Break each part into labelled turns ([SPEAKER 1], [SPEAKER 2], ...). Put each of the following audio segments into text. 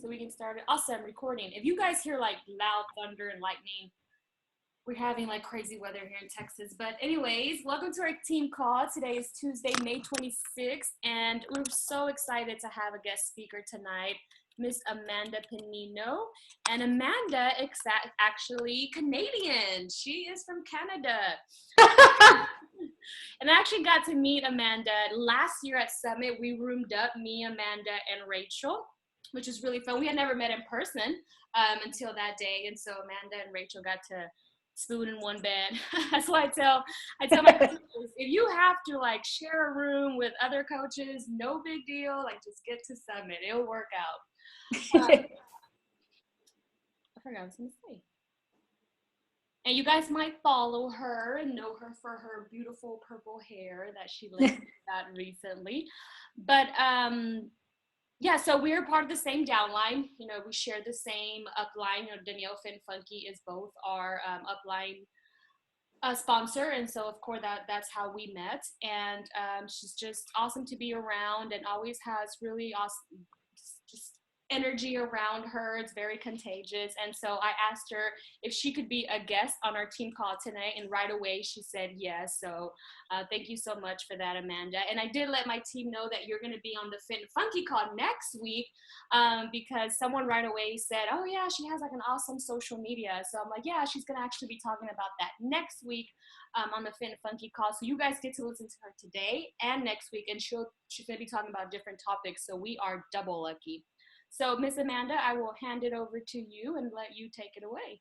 [SPEAKER 1] so we can start it. Awesome, recording. If you guys hear like loud thunder and lightning, we're having like crazy weather here in Texas. But anyways, welcome to our team call. Today is Tuesday, May 26th, and we're so excited to have a guest speaker tonight, Miss Amanda Pennino. And Amanda is actually Canadian. She is from Canada. And I actually got to meet Amanda last year at Summit. We roomed up, me, Amanda, and Rachel, which was really fun. We had never met in person until that day. And so Amanda and Rachel got to spoon in one bed. That's why I tell my coaches, if you have to like share a room with other coaches, no big deal. Like just get to Summit. It'll work out. I forgot what I was going to say. And you guys might follow her and know her for her beautiful purple hair that she linked that recently. But yeah, so we're part of the same downline. You know, we share the same upline. You know, Danielle Finn Funky is both our upline sponsor. And so, of course, that's how we met. And she's just awesome to be around and always has really awesome just energy around her. It's very contagious. And so I asked her if she could be a guest on our team call tonight, and right away she said yes. So thank you so much for that, Amanda. And I did let my team know that you're going to be on the Fit and Funky call next week because someone right away said, oh yeah, she has like an awesome social media. So I'm like, yeah, she's going to actually be talking about that next week on the Fit and Funky call. So you guys get to listen to her today and next week, and she's going to be talking about different topics. So we are double lucky. So, Miss Amanda, I will hand it over to you and let you take it away.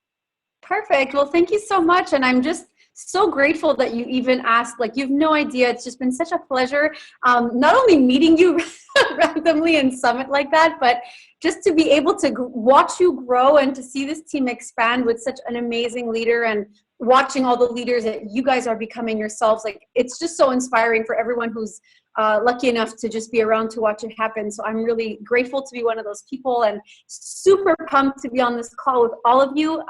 [SPEAKER 2] Perfect. Well, thank you so much. And I'm just so grateful that you even asked. Like, you have no idea. It's just been such a pleasure not only meeting you randomly in Summit like that, but just to be able to watch you grow and to see this team expand with such an amazing leader, and watching all the leaders that you guys are becoming yourselves. Like, it's just so inspiring for everyone who's lucky enough to just be around to watch it happen. So I'm really grateful to be one of those people, and super pumped to be on this call with all of you.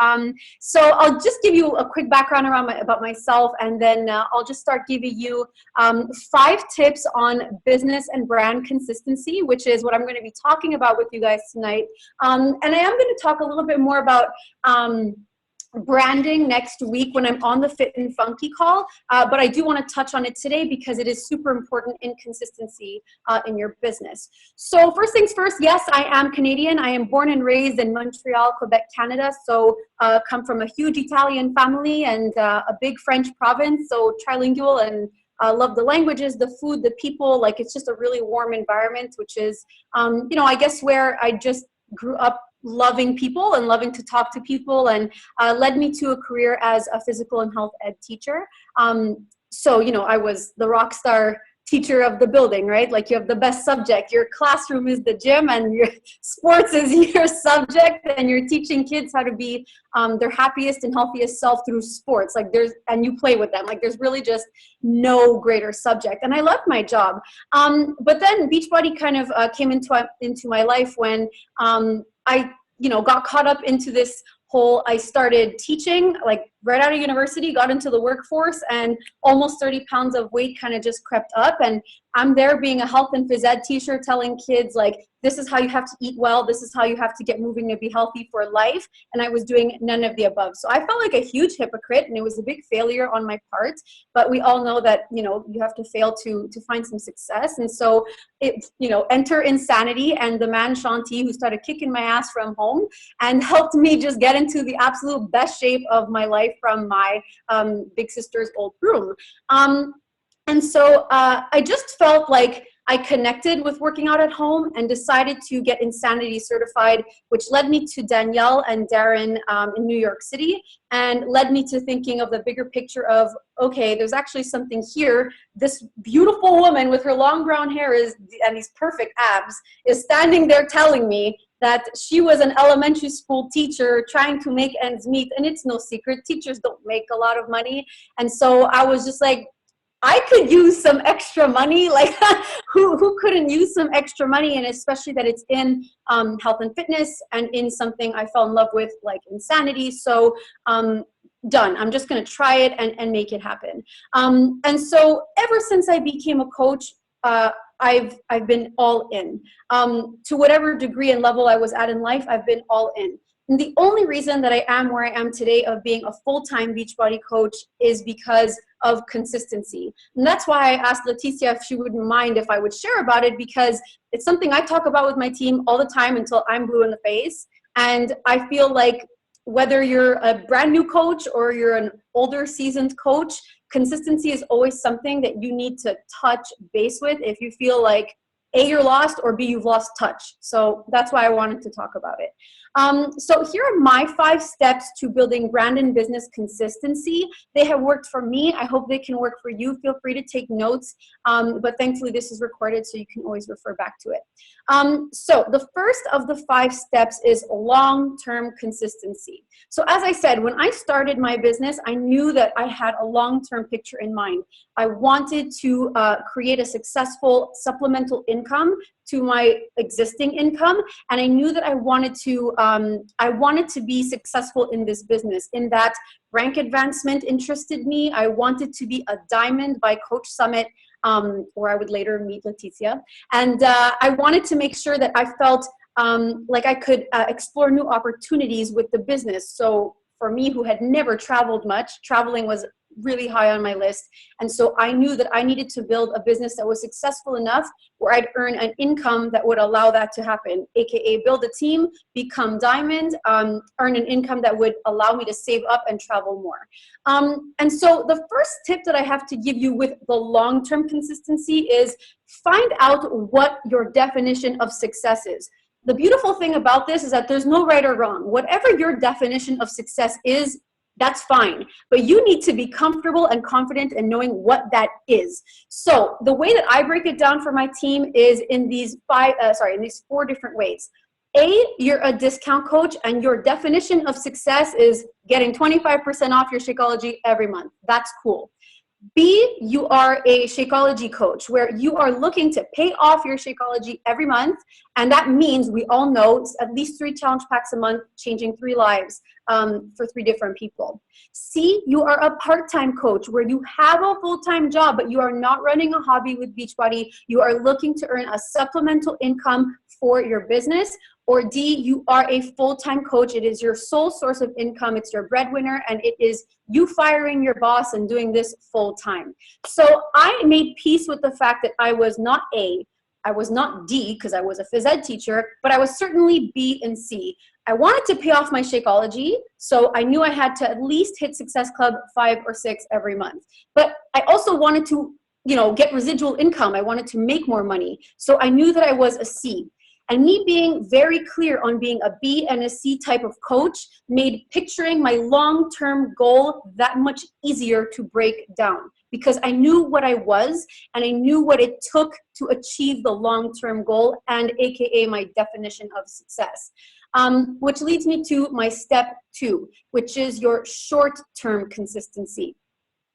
[SPEAKER 2] So I'll just give you a quick background about myself, and then I'll just start giving you 5 tips on business and brand consistency, which is what I'm going to be talking about with you guys tonight. And I am going to talk a little bit more about branding next week when I'm on the Fit and Funky call, but I do want to touch on it today because it is super important in consistency in your business. So first things first, yes, I am Canadian. I am born and raised in Montreal, Quebec, Canada. So come from a huge Italian family and a big French province, so trilingual, and love the languages, the food, the people. Like, it's just a really warm environment, which is, you know, I guess where I just grew up loving people and loving to talk to people, and led me to a career as a physical and health ed teacher. So, you know, I was the rock star teacher of the building, right? Like, you have the best subject. Your classroom is the gym, and your sports is your subject, and you're teaching kids how to be their happiest and healthiest self through sports. Like, and you play with them. Like, there's really just no greater subject. And I loved my job. But then Beachbody kind of came into my life when I, you know, got caught up into this whole, I started teaching like right out of university, got into the workforce, and almost 30 pounds of weight kind of just crept up. And I'm there being a health and phys ed teacher, telling kids, like, this is how you have to eat well. This is how you have to get moving to be healthy for life. And I was doing none of the above. So I felt like a huge hypocrite, and it was a big failure on my part. But we all know that, you know, you have to fail to find some success. And so it, you know, enter insanity, and the man Shanti, who started kicking my ass from home and helped me just get into the absolute best shape of my life from my big sister's old room. And so I just felt like I connected with working out at home and decided to get Insanity certified, which led me to Danielle and Darren in New York City, and led me to thinking of the bigger picture of, okay, there's actually something here. This beautiful woman with her long brown hair and these perfect abs is standing there telling me that she was an elementary school teacher trying to make ends meet. And it's no secret, teachers don't make a lot of money. And so I was just like, I could use some extra money. Like, who couldn't use some extra money? And especially that it's in health and fitness, and in something I fell in love with, like Insanity. So done. I'm just going to try it and make it happen. And so ever since I became a coach, I've been all in. To whatever degree and level I was at in life, I've been all in. And the only reason that I am where I am today of being a full-time Beachbody coach is because of consistency. And that's why I asked Leticia if she wouldn't mind if I would share about it, because it's something I talk about with my team all the time until I'm blue in the face. And I feel like whether you're a brand new coach or you're an older seasoned coach, consistency is always something that you need to touch base with if you feel like A, you're lost, or B, you've lost touch. So that's why I wanted to talk about it. So here are my 5 steps to building brand and business consistency. They have worked for me. I hope they can work for you. Feel free to take notes, but thankfully this is recorded so you can always refer back to it. So the first of the 5 steps is long-term consistency. So as I said, when I started my business, I knew that I had a long-term picture in mind. I wanted to create a successful supplemental income to my existing income, and I knew that I wanted to be successful in this business, in that rank advancement interested me. I wanted to be a diamond by Coach Summit, where I would later meet Leticia. And I wanted to make sure that I felt like I could explore new opportunities with the business. So for me, who had never traveled much, traveling was really high on my list. And so I knew that I needed to build a business that was successful enough where I'd earn an income that would allow that to happen, AKA build a team, become diamond, earn an income that would allow me to save up and travel more. And so the first tip that I have to give you with the long-term consistency is find out what your definition of success is. The beautiful thing about this is that there's no right or wrong. Whatever your definition of success is, that's fine. But you need to be comfortable and confident in knowing what that is. So the way that I break it down for my team is in these 4 different ways. A, you're a discount coach and your definition of success is getting 25% off your Shakeology every month. That's cool. B, you are a Shakeology coach where you are looking to pay off your Shakeology every month. And that means we all know it's at least 3 challenge packs a month, changing 3 lives for 3 different people. C, you are a part-time coach where you have a full-time job, but you are not running a hobby with Beachbody. You are looking to earn a supplemental income for your business. Or D, you are a full-time coach. It is your sole source of income. It's your breadwinner, and it is you firing your boss and doing this full-time. So I made peace with the fact that I was not A, I was not D because I was a phys ed teacher, but I was certainly B and C. I wanted to pay off my Shakeology, so I knew I had to at least hit Success Club 5 or 6 every month. But I also wanted to, get residual income. I wanted to make more money. So I knew that I was a C. And me being very clear on being a B and a C type of coach made picturing my long-term goal that much easier to break down, because I knew what I was and I knew what it took to achieve the long-term goal, and AKA my definition of success. Which leads me to my step 2, which is your short-term consistency.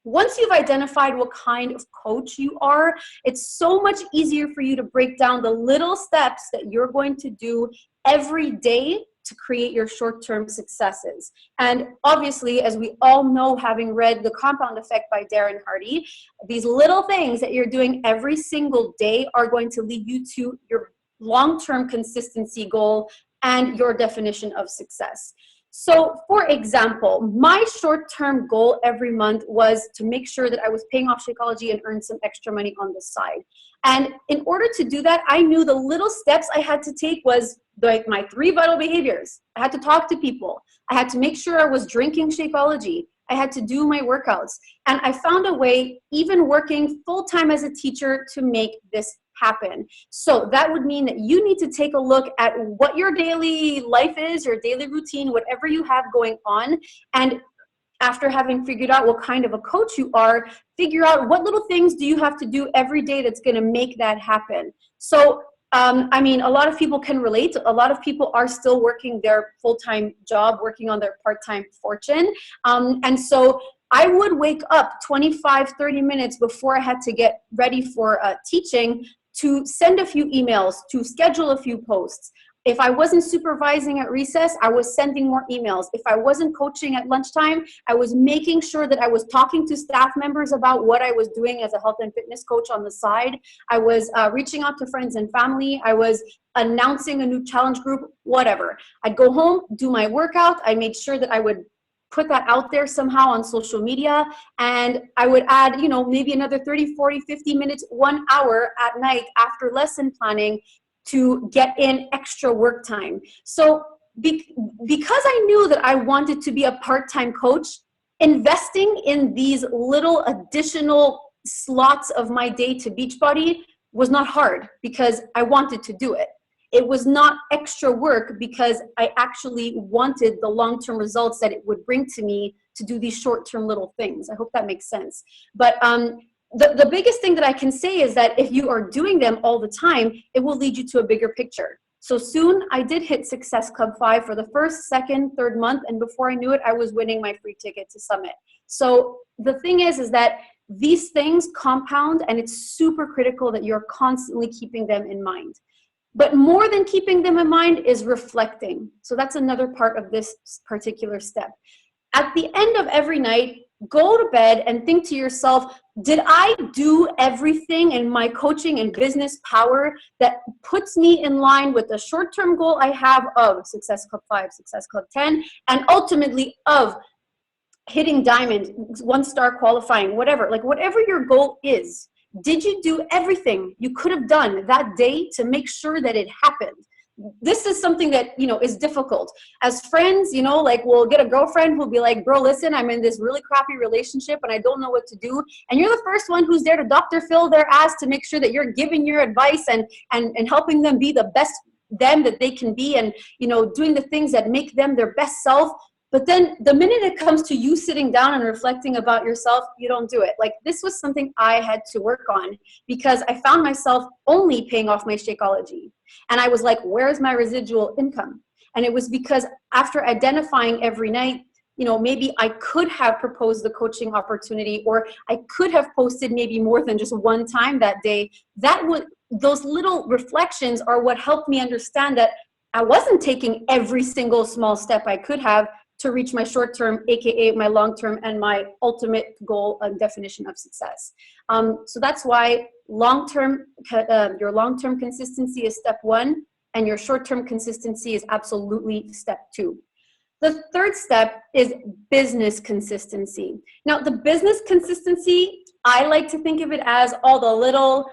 [SPEAKER 2] Once you've identified what kind of coach you are, it's so much easier for you to break down the little steps that you're going to do every day to create your short-term successes. And obviously, as we all know, having read The Compound Effect by Darren Hardy, these little things that you're doing every single day are going to lead you to your long-term consistency goal and your definition of success. So for example, my short-term goal every month was to make sure that I was paying off Shakeology and earn some extra money on the side. And in order to do that, I knew the little steps I had to take was like my 3 vital behaviors. I had to talk to people. I had to make sure I was drinking Shakeology. I had to do my workouts. And I found a way, even working full-time as a teacher, to make this happen. So that would mean that you need to take a look at what your daily life is, your daily routine, whatever you have going on. And after having figured out what kind of a coach you are, figure out what little things do you have to do every day that's going to make that happen. So a lot of people can relate. A lot of people are still working their full-time job, working on their part-time fortune. And so I would wake up 25, 30 minutes before I had to get ready for teaching to send a few emails, to schedule a few posts. If I wasn't supervising at recess, I was sending more emails. If I wasn't coaching at lunchtime, I was making sure that I was talking to staff members about what I was doing as a health and fitness coach on the side. I was reaching out to friends and family. I was announcing a new challenge group, whatever. I'd go home, do my workout. I made sure that I would put that out there somehow on social media, and I would add, you know, maybe another 30, 40, 50 minutes, 1 hour at night after lesson planning to get in extra work time. So because I knew that I wanted to be a part-time coach, investing in these little additional slots of my day to Beachbody was not hard because I wanted to do it. It was not extra work because I actually wanted the long-term results that it would bring to me to do these short-term little things. I hope that makes sense. But the biggest thing that I can say is that if you are doing them all the time, it will lead you to a bigger picture. So soon I did hit Success Club 5 for the first, second, third month. And before I knew it, I was winning my free ticket to Summit. So the thing is that these things compound, and it's super critical that you're constantly keeping them in mind. But more than keeping them in mind is reflecting. So that's another part of this particular step. At the end of every night, go to bed and think to yourself, did I do everything in my coaching and business power that puts me in line with the short-term goal I have of Success Club 5, Success Club 10, and ultimately of hitting diamond, 1-star qualifying, whatever, like whatever your goal is? Did you do everything you could have done that day to make sure that it happened? This is something that, you know, is difficult. As friends, you know, like we'll get a girlfriend who'll be like, bro, listen, I'm in this really crappy relationship and I don't know what to do. And you're the first one who's there to Dr. Phil their ass to make sure that you're giving your advice and helping them be the best them that they can be, and, you know, doing the things that make them their best self. But then the minute it comes to you sitting down and reflecting about yourself, you don't do it. Like, this was something I had to work on because I found myself only paying off my Shakeology. And I was like, where's my residual income? And it was because after identifying every night, you know, maybe I could have proposed the coaching opportunity, or I could have posted maybe more than just one time that day. Those little reflections are what helped me understand that I wasn't taking every single small step I could have to reach my short-term, AKA my long-term, and my ultimate goal and definition of success. So that's why your long-term consistency is step 1, and your short-term consistency is absolutely step 2. The third step is business consistency. Now, the business consistency, I like to think of it as all the little,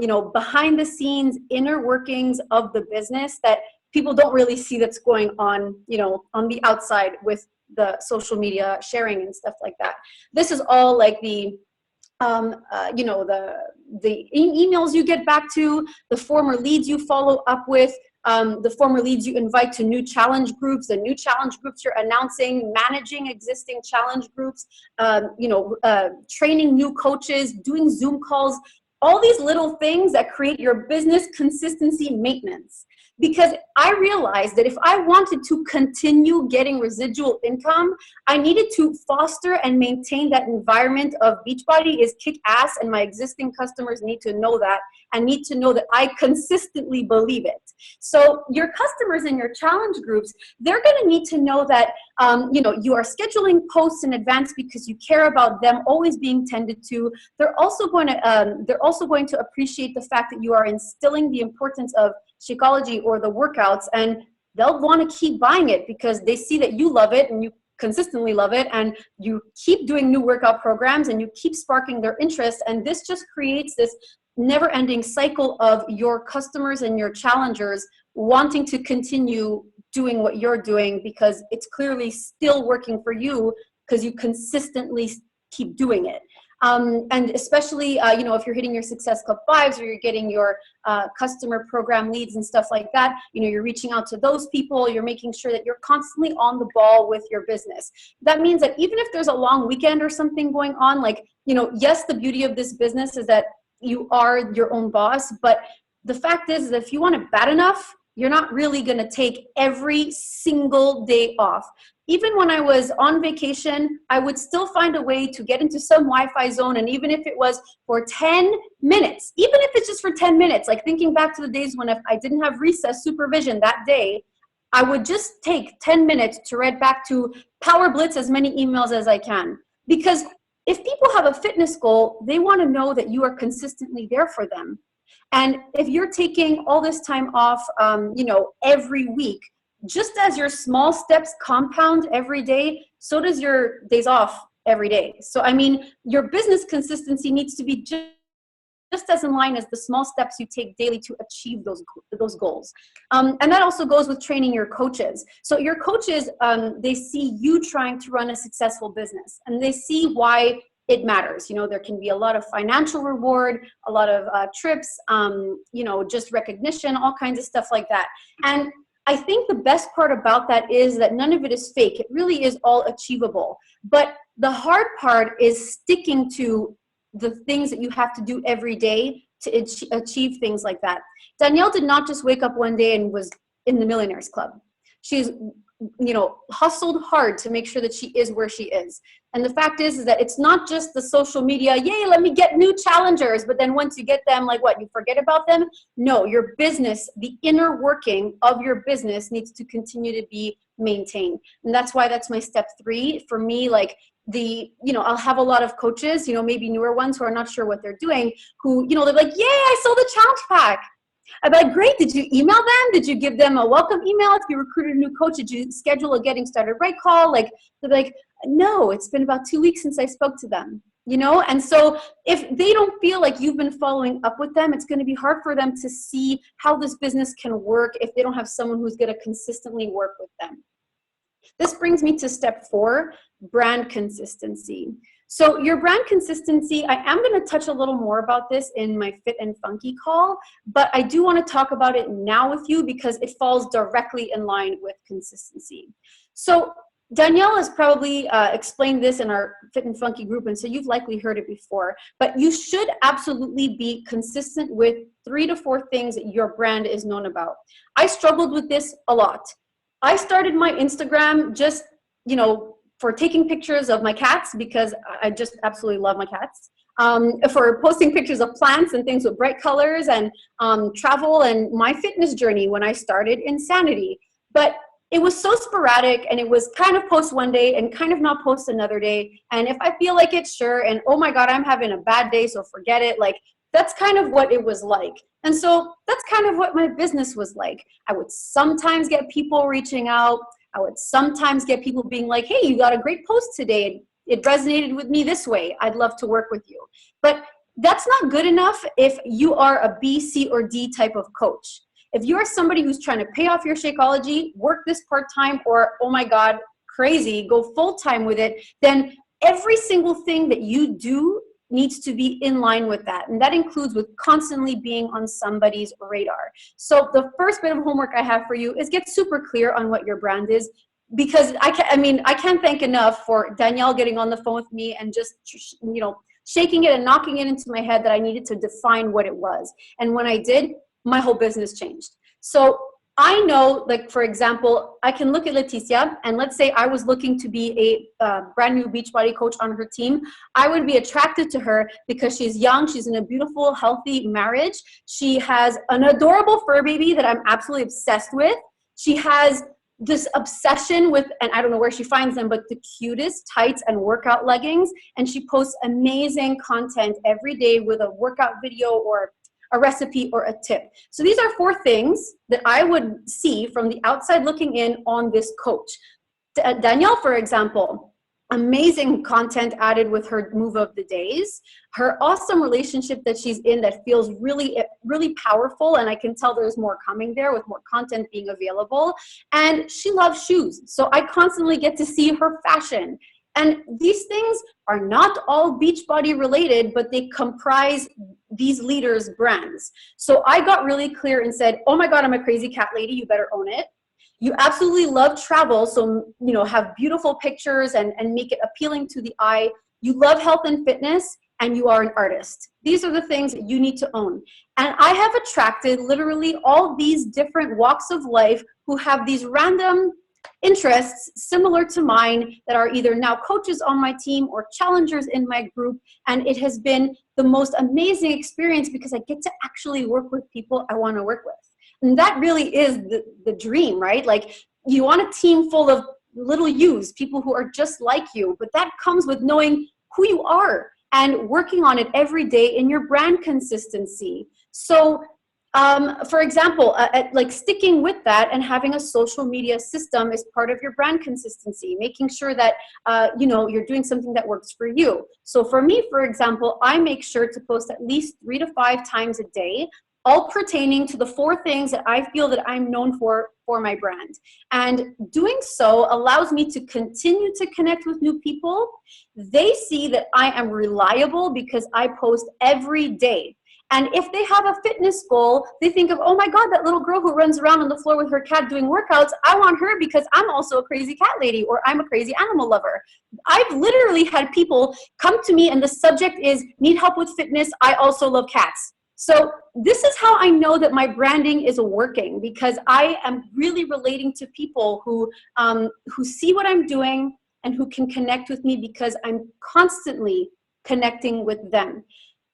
[SPEAKER 2] you know, behind the scenes inner workings of the business that people don't really see that's going on, you know, on the outside with the social media sharing and stuff like that. This is all like the, you know, the emails you get back to, the former leads you follow up with, the former leads you invite to new challenge groups, the new challenge groups you're announcing, managing existing challenge groups, you know, training new coaches, doing Zoom calls, all these little things that create your business consistency maintenance. Because I realized that if I wanted to continue getting residual income, I needed to foster and maintain that environment of Beachbody is kick ass, and my existing customers need to know that, and need to know that I consistently believe it. So your customers in your challenge groups, they're going to need to know that you know, you are scheduling posts in advance because you care about them always being tended to. They're also going to appreciate the fact that you are instilling the importance of Shakeology or the workouts, and they'll want to keep buying it because they see that you love it and you consistently love it, and you keep doing new workout programs and you keep sparking their interest. And this just creates this never-ending cycle of your customers and your challengers wanting to continue doing what you're doing because it's clearly still working for you because you consistently keep doing it. And especially, you know, if you're hitting your Success Club 5s or you're getting your customer program leads and stuff like that, you know, you're reaching out to those people, you're making sure that you're constantly on the ball with your business. That means that even if there's a long weekend or something going on, like, you know, yes, the beauty of this business is that you are your own boss, but the fact is that if you want it bad enough, you're not really going to take every single day off. even when I was on vacation, I would still find a way to get into some Wi-Fi zone. And even if it was for 10 minutes, even if it's just for 10 minutes, like thinking back to the days when if I didn't have recess supervision that day, I would just take 10 minutes to read back to Power Blitz as many emails as I can. Because if people have a fitness goal, they want to know that you are consistently there for them. And if you're taking all this time off, every week, just as your small steps compound every day, so does your days off every day. So, I mean, your business consistency needs to be just as in line as the small steps you take daily to achieve those goals. And that also goes with training your coaches. So your coaches, they see you trying to run a successful business, and they see why it matters. There can be a lot of financial reward, a lot of trips, just recognition, all kinds of stuff like that. And I think the best part about that is that none of it is fake. It really is all achievable. But the hard part is sticking to the things that you have to do every day to achieve things like that. Danielle did not just wake up one day and was in the Millionaires Club. She's hustled hard to make sure that she is where she is. And the fact is that it's not just the social media, yay, let me get new challengers, but then once you get them, like what, you forget about them? No, your business, the inner working of your business needs to continue to be maintained. And that's why that's my step 3. For me, like I'll have a lot of coaches, maybe newer ones who are not sure what they're doing, who, they're like, yay, I sold a challenge pack. I'd be like, great, did you email them? Did you give them a welcome email if you recruited a new coach? Did you schedule a getting started right call? Like, they're like, no, it's been about 2 weeks since I spoke to them, And so if they don't feel like you've been following up with them, it's going to be hard for them to see how this business can work if they don't have someone who's going to consistently work with them. This brings me to step 4, brand consistency. So your brand consistency, I am going to touch a little more about this in my Fit and Funky call, but I do want to talk about it now with you because it falls directly in line with consistency. So Danielle has probably explained this in our Fit and Funky group, and so you've likely heard it before, but you should absolutely be consistent with 3 to 4 things that your brand is known about. I struggled with this a lot. I started my Instagram just, for taking pictures of my cats because I just absolutely love my cats. For posting pictures of plants and things with bright colors and travel and my fitness journey when I started Insanity. But it was so sporadic, and it was kind of post one day and kind of not post another day. And if I feel like it, sure. And oh my God, I'm having a bad day, so forget it. Like, that's kind of what it was like. And so that's kind of what my business was like. I would sometimes get people reaching out. I would sometimes get people being like, hey, you got a great post today. It resonated with me this way. I'd love to work with you. But that's not good enough if you are a B, C, or D type of coach. If you are somebody who's trying to pay off your Shakeology, work this part-time, or, oh my God, crazy, go full-time with it, then every single thing that you do needs to be in line with that. And that includes with constantly being on somebody's radar. So the first bit of homework I have for you is get super clear on what your brand is, because I can't thank enough for Danielle getting on the phone with me and just, shaking it and knocking it into my head that I needed to define what it was. And when I did, my whole business changed. So I know, like, for example, I can look at Leticia, and let's say I was looking to be a brand new Beachbody coach on her team. I would be attracted to her because she's young, she's in a beautiful, healthy marriage. She has an adorable fur baby that I'm absolutely obsessed with. She has this obsession with, and I don't know where she finds them, but the cutest tights and workout leggings. And she posts amazing content every day with a workout video or a recipe or a tip. So these are 4 things that I would see from the outside looking in on this coach. Danielle, for example, amazing content added with her move of the days, her awesome relationship that she's in that feels really, really powerful. And I can tell there's more coming there with more content being available. And she loves shoes. So I constantly get to see her fashion. And these things are not all Beachbody related, but they comprise these leaders' brands. So I got really clear and said, oh my God, I'm a crazy cat lady. You better own it. You absolutely love travel. So, have beautiful pictures and make it appealing to the eye. You love health and fitness, and you are an artist. These are the things that you need to own. And I have attracted literally all these different walks of life who have these random interests similar to mine that are either now coaches on my team or challengers in my group. And it has been the most amazing experience because I get to actually work with people I want to work with. And that really is the dream, right? Like, you want a team full of little yous, people who are just like you, but that comes with knowing who you are and working on it every day in your brand consistency. So for example, like sticking with that and having a social media system is part of your brand consistency, making sure that, you're doing something that works for you. So for me, for example, I make sure to post at least 3 to 5 times a day, all pertaining to the 4 things that I feel that I'm known for my brand. And doing so allows me to continue to connect with new people. They see that I am reliable because I post every day. And if they have a fitness goal, they think of, oh my God, that little girl who runs around on the floor with her cat doing workouts, I want her because I'm also a crazy cat lady, or I'm a crazy animal lover. I've literally had people come to me and the subject is, need help with fitness, I also love cats. So this is how I know that my branding is working, because I am really relating to people who see what I'm doing and who can connect with me because I'm constantly connecting with them.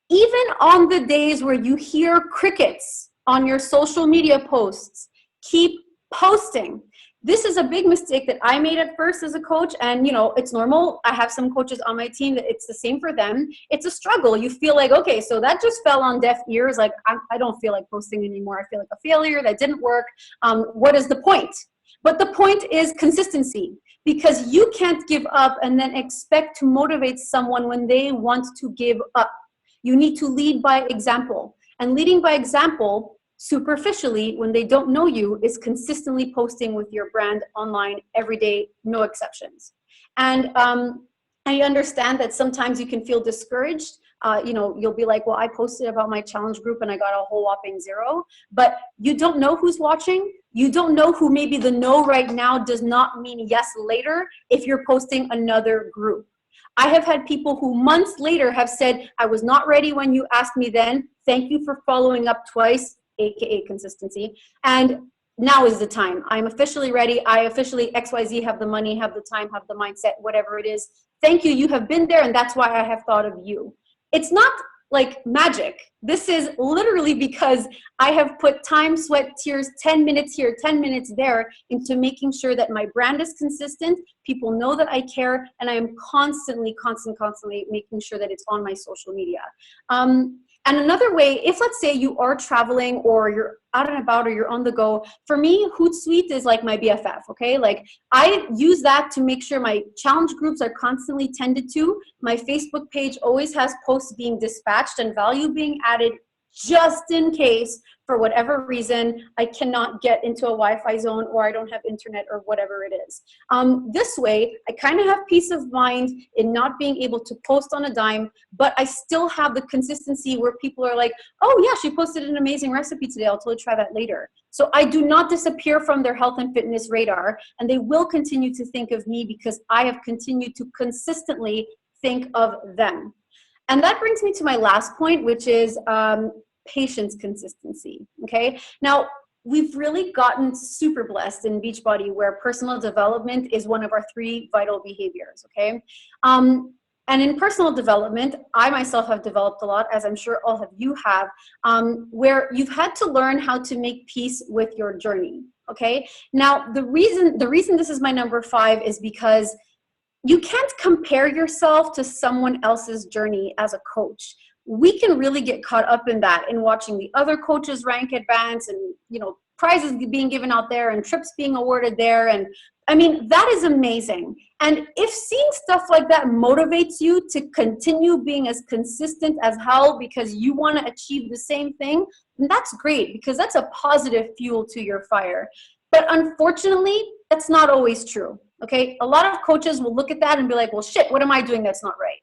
[SPEAKER 2] Even on the days where you hear crickets on your social media posts, keep posting. This is a big mistake that I made at first as a coach, and it's normal. I have some coaches on my team that it's the same for them. It's a struggle. You feel like, okay, so that just fell on deaf ears. Like, I don't feel like posting anymore. I feel like a failure. That didn't work. What is the point? But the point is consistency, because you can't give up and then expect to motivate someone when they want to give up. You need to lead by example. And leading by example, superficially, when they don't know you, is consistently posting with your brand online every day, no exceptions. And I understand that sometimes you can feel discouraged. You'll be like, well, I posted about my challenge group and I got a whole whopping 0. But you don't know who's watching. You don't know who maybe the no right now does not mean yes later if you're posting another group. I have had people who months later have said, I was not ready when you asked me then. Thank you for following up twice, AKA consistency. And now is the time. I'm officially ready. I officially XYZ have the money, have the time, have the mindset, whatever it is. Thank you. You have been there, and that's why I have thought of you. It's not like magic. This is literally because I have put time, sweat, tears, 10 minutes here, 10 minutes there into making sure that my brand is consistent. People know that I care, and I am constantly making sure that it's on my social media. And another way, if let's say you are traveling or you're out and about or you're on the go, for me, Hootsuite is like my BFF, okay? Like, I use that to make sure my challenge groups are constantly tended to. My Facebook page always has posts being dispatched and value being added just in case, for whatever reason, I cannot get into a Wi-Fi zone or I don't have internet or whatever it is. This way, I kind of have peace of mind in not being able to post on a dime, but I still have the consistency where people are like, oh yeah, she posted an amazing recipe today. I'll totally try that later. So I do not disappear from their health and fitness radar, and they will continue to think of me because I have continued to consistently think of them. And that brings me to my last point, which is patience consistency, okay? Now, we've really gotten super blessed in Beachbody where personal development is one of our 3 vital behaviors, okay? And in personal development, I myself have developed a lot, as I'm sure all of you have, where you've had to learn how to make peace with your journey, okay? Now, the reason this is my number 5 is because you can't compare yourself to someone else's journey as a coach. We can really get caught up in that, in watching the other coaches rank advance and, prizes being given out there and trips being awarded there. And I mean, that is amazing. And if seeing stuff like that motivates you to continue being as consistent as hell because you want to achieve the same thing, then that's great, because that's a positive fuel to your fire. But unfortunately, that's not always true. Okay, a lot of coaches will look at that and be like, well, shit, what am I doing that's not right?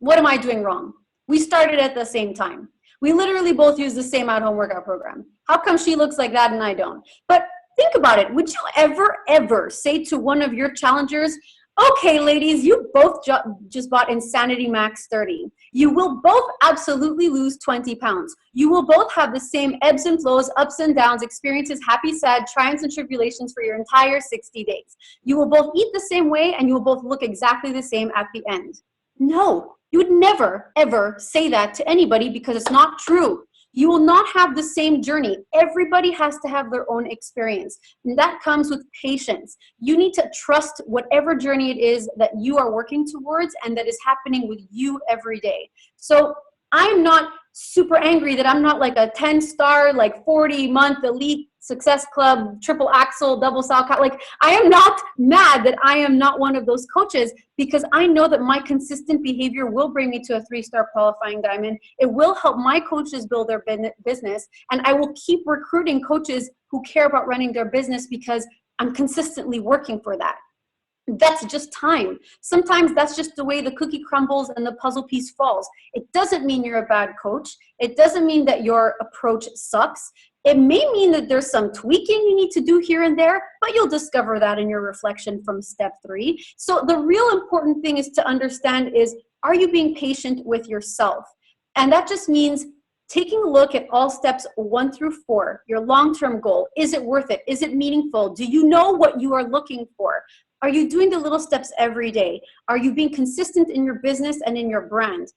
[SPEAKER 2] What am I doing wrong? We started at the same time. We literally both use the same at-home workout program. How come she looks like that and I don't? But think about it. Would you ever say to one of your challengers, Okay, ladies, you both just bought Insanity Max 30. You will both absolutely lose 20 pounds. You will both have the same ebbs and flows, ups and downs, experiences, happy, sad, triumphs and tribulations for your entire 60 days. You will both eat the same way and you will both look exactly the same at the end. No, you would never, ever say that to anybody because it's not true. You will not have the same journey. Everybody has to have their own experience. And that comes with patience. You need to trust whatever journey it is that you are working towards and that is happening with you every day. So I'm not super angry that I'm not like a 10-star, like 40-month elite success club, triple axel, double sow cow. Like I am not mad that I am not one of those coaches because I know that my consistent behavior will bring me to a 3-star qualifying diamond. It will help my coaches build their business. And I will keep recruiting coaches who care about running their business because I'm consistently working for that. That's just time. Sometimes that's just the way the cookie crumbles and the puzzle piece falls. It doesn't mean you're a bad coach. It doesn't mean that your approach sucks. It may mean that there's some tweaking you need to do here and there, but you'll discover that in your reflection from step 3. So the real important thing is to understand is, are you being patient with yourself? And that just means taking a look at all steps 1 through 4, your long-term goal. Is it worth it? Is it meaningful? Do you know what you are looking for? Are you doing the little steps every day? Are you being consistent in your business and in your brand?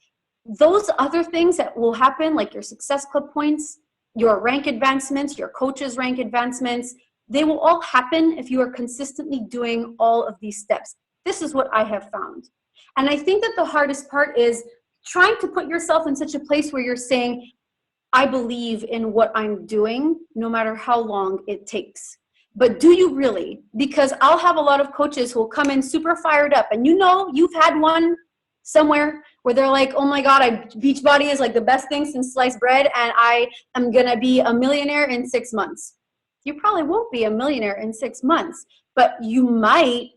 [SPEAKER 2] Those other things that will happen, like your Success Club points, your rank advancements, your coaches' rank advancements, they will all happen if you are consistently doing all of these steps. This is what I have found. And I think that the hardest part is trying to put yourself in such a place where you're saying, I believe in what I'm doing, no matter how long it takes. But do you really? Because I'll have a lot of coaches who will come in super fired up. And you know, you've had one somewhere where they're like, oh my God, Beachbody is like the best thing since sliced bread. And I am going to be a millionaire in 6 months. You probably won't be a millionaire in 6 months, but you might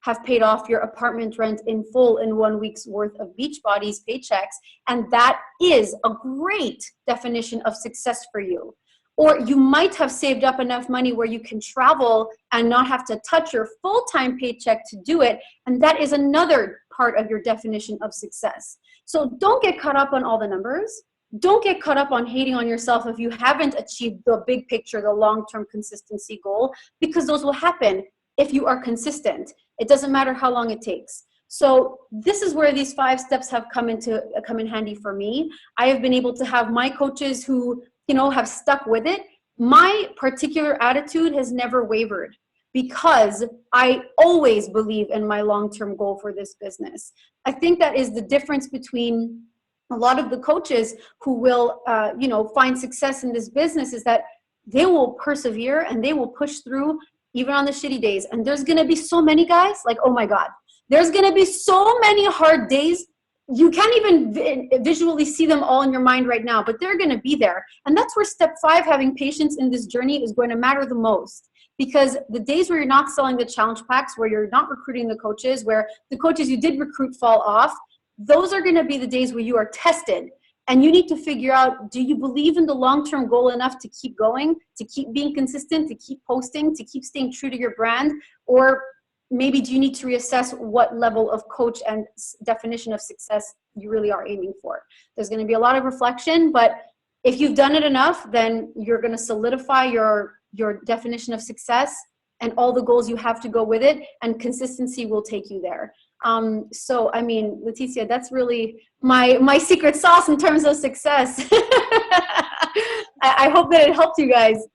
[SPEAKER 2] have paid off your apartment rent in full in 1 week's worth of Beachbody's paychecks. And that is a great definition of success for you. Or you might have saved up enough money where you can travel and not have to touch your full-time paycheck to do it. And that is another part of your definition of success. So don't get caught up on all the numbers. Don't get caught up on hating on yourself if you haven't achieved the big picture, the long-term consistency goal, because those will happen if you are consistent. It doesn't matter how long it takes. So this is where these 5 steps have come in handy for me. I have been able to have my coaches who, have stuck with it. My particular attitude has never wavered because I always believe in my long-term goal for this business. I think that is the difference between a lot of the coaches who will, find success in this business, is that they will persevere and they will push through even on the shitty days. And there's going to be so many guys, like, oh my God, there's going to be so many hard days. You can't even visually see them all in your mind right now, but they're going to be there. And that's where step 5, having patience in this journey, is going to matter the most. Because the days where you're not selling the challenge packs, where you're not recruiting the coaches, where the coaches you did recruit fall off, those are going to be the days where you are tested. And you need to figure out, do you believe in the long-term goal enough to keep going, to keep being consistent, to keep posting, to keep staying true to your brand? Or maybe do you need to reassess what level of coach and definition of success you really are aiming for? There's going to be a lot of reflection, but if you've done it enough, then you're going to solidify your definition of success and all the goals you have to go with it, and consistency will take you there. So, I mean, Leticia, that's really my secret sauce in terms of success. I hope that it helped you guys.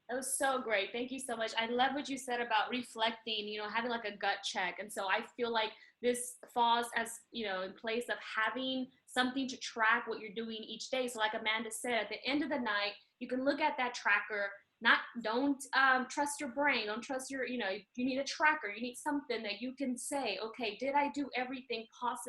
[SPEAKER 1] That was so great. Thank you so much. I love what you said about reflecting, having like a gut check. And so I feel like this falls as, in place of having something to track what you're doing each day. So like Amanda said, at the end of the night, you can look at that tracker. Don't trust your brain. Don't trust you need a tracker. You need something that you can say, okay, did I do everything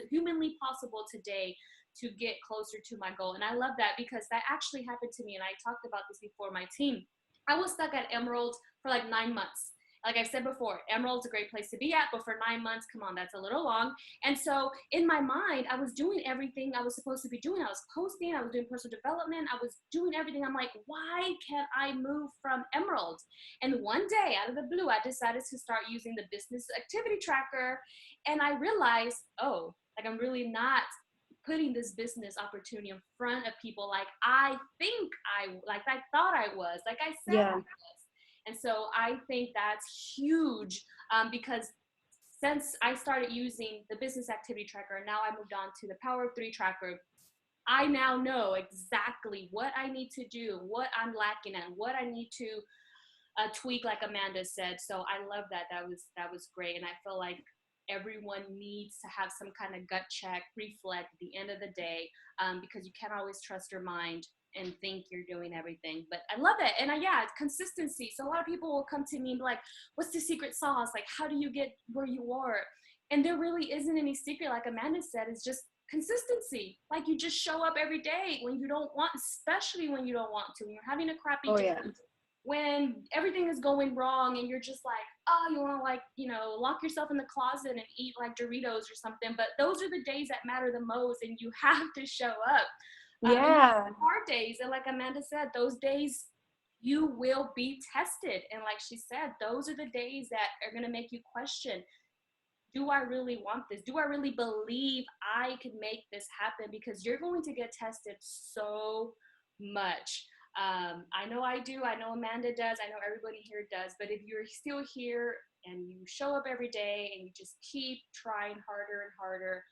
[SPEAKER 1] humanly possible today to get closer to my goal? And I love that because that actually happened to me. And I talked about this before my team. I was stuck at Emerald for like 9 months. like I've said before, Emerald's a great place to be at, but for 9 months, come on, that's a little long. And so in my mind, I was doing everything I was supposed to be doing. I was posting, I was doing personal development, I was doing everything. I'm like, why can't I move from Emerald? And one day, out of the blue, I decided to start using the business activity tracker. And I realized, oh, like I'm really not putting this business opportunity in front of people like I thought I was, like I said I
[SPEAKER 2] Yeah.
[SPEAKER 1] was. And so I think that's huge, because since I started using the business activity tracker and now I moved on to the Power of Three tracker, I now know exactly what I need to do, what I'm lacking at, what I need to tweak, like Amanda said. So I love that. That was great. And I feel like everyone needs to have some kind of gut check, reflect at the end of the day, because you can't always trust your mind and think you're doing everything. But I love it. And yeah, consistency. So a lot of people will come to me and be like, what's the secret sauce? Like, how do you get where you are? And there really isn't any secret. Like Amanda said, it's just consistency. Like you just show up every day when you don't want, especially when you don't want to, when you're having a crappy
[SPEAKER 2] Oh
[SPEAKER 1] day,
[SPEAKER 2] yeah.
[SPEAKER 1] when everything is going wrong and you're just like, oh, you want to, like, you know, lock yourself in the closet and eat like Doritos or something. But those are the days that matter the most, and you have to show up.
[SPEAKER 2] Yeah.
[SPEAKER 1] And hard days, and like Amanda said, those days you will be tested. And like she said, those are the days that are going to make you question, do I really want this? Do I really believe I can make this happen? Because you're going to get tested so much. I know I do. I know Amanda does. I know everybody here does. But if you're still here and you show up every day and you just keep trying harder and harder,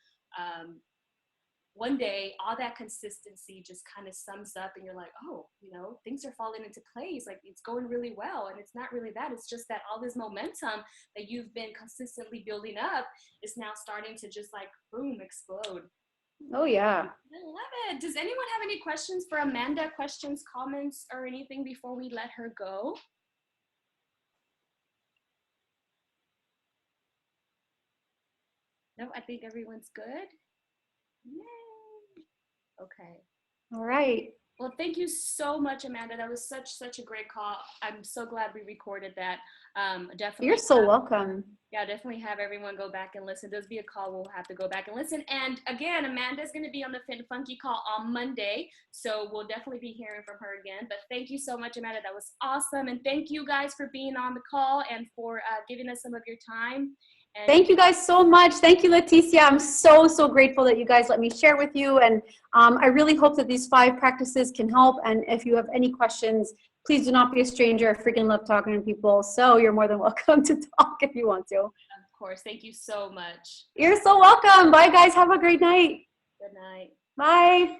[SPEAKER 1] one day all that consistency just kind of sums up and you're like, oh, you know, things are falling into place, like it's going really well. And it's not really that, it's just that all this momentum that you've been consistently building up is now starting to just like boom, explode.
[SPEAKER 2] Oh yeah.
[SPEAKER 1] I love it. Does anyone have any questions for Amanda? Questions, comments, or anything before we let her go? No, I think everyone's good. Yay. Okay.
[SPEAKER 2] All right.
[SPEAKER 1] Well, thank you so much, Amanda. That was such a great call. I'm so glad we recorded that. Definitely.
[SPEAKER 2] You're so welcome.
[SPEAKER 1] Yeah, definitely have everyone go back and listen. There's be a call we'll have to go back and listen. And again, Amanda's going to be on the Fit and Funky call on Monday, so we'll definitely be hearing from her again. But thank you so much, Amanda. That was awesome. And thank you guys for being on the call and for giving us some of your time. And
[SPEAKER 2] thank you guys so much. Thank you, Leticia. I'm so grateful that you guys let me share with you. And I really hope that these 5 practices can help. And if you have any questions, please do not be a stranger. I freaking love talking to people. So you're more than welcome to talk if you want to.
[SPEAKER 1] Of course. Thank you so much.
[SPEAKER 2] You're so welcome. Bye, guys. Have a great night.
[SPEAKER 1] Good night.
[SPEAKER 2] Bye.